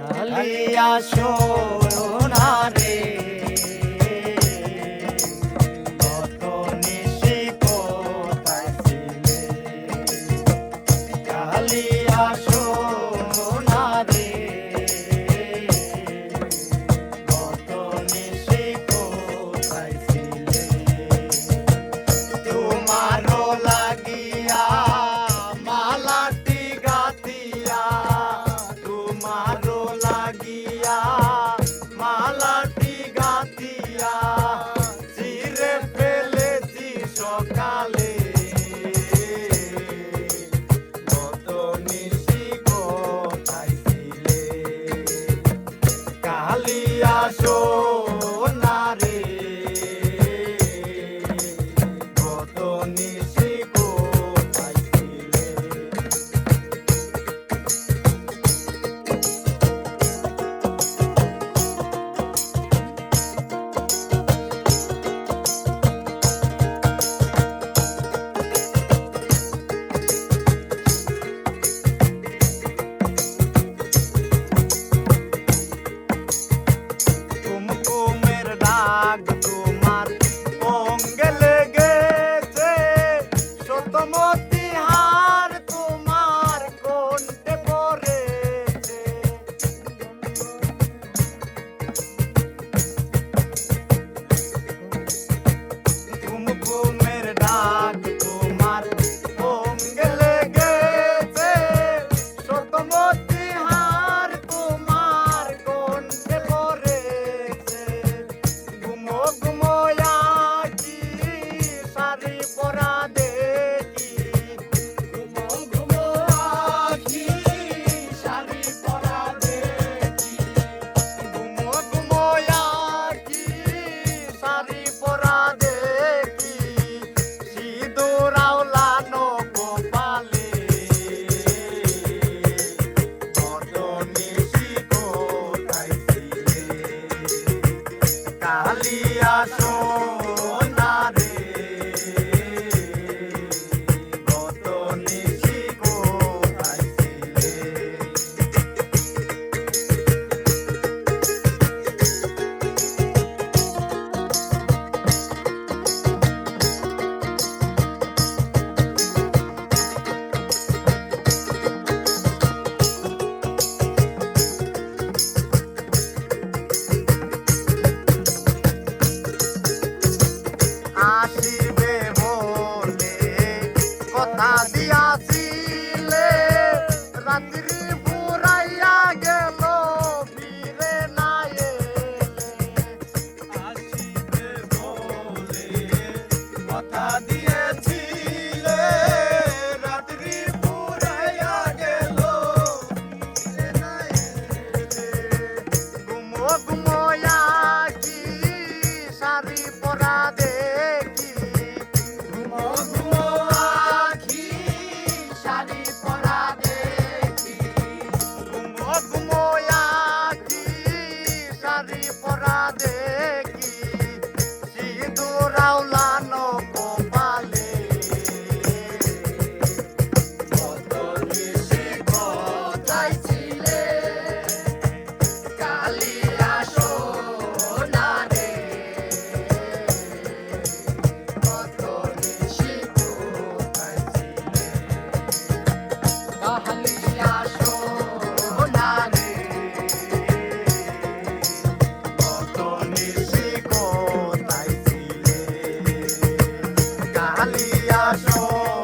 কালিয়া সোনা রে কত নিশি কোথায় ছিলে কালিয়া সোনা রে কত নিশি কোথায় ছিলে তোমারও লাগিয়া মালাটি গাতিয়া তোমারও লাগিয়া মালাটি গাতিয়া চিরে ফেলেছি সকালে কত নিশি কোথায় ছিলে কালিয়া সোনা রে কত নিশি কোথায় ছিলে কুমকুমের ডাক তোমার অঙ্গে লেগেছে সতমতি হার তোমার কণ্ঠে পড়েছে কুমকুমের ডাক তোমার অঙ্গে লেগেছে সতমতি হার তোমার কণ্ঠে পড়েছে ঘুমো ঘুমো আঁখি শাড়ি পরা দেখি ঘুমো ঘুমো আঁখি শাড়ি পরা দেখি ঘুমো ঘুমো আঁখি শাড়ি পরা দেখি সিঁদুর আওলানো কপালে কত নিশি কোথায় ছিলে কালিয়া সোনা রে কত নিশি কোথায় ছিলে আসিবে বলে কথা দিয়াছিলে রাত্রি ফুরাইয়া গেল ফিরে না এলে আসিবে বলে কথা দিয়েছিলে রাত্রি ফুরাইয়া গেল ফিরে না এলে ঘুমো ঘুমো আঁখি শাড়ি পরা দেখি ঘুমো ঘুমো আঁখি শাড়ি পরা দেখি ঘুমো ঘুমো আঁখি শাড়ি পরা দেখি সিঁদুর আওলানো কপালে কত নিশি কোথায় ছিলে কালিয়া সোনা রে কত নিশি কোথায় ছিলে কালিয়া সোনা রে কত নিশি কোথায় ছিলে কালিয়া সোনা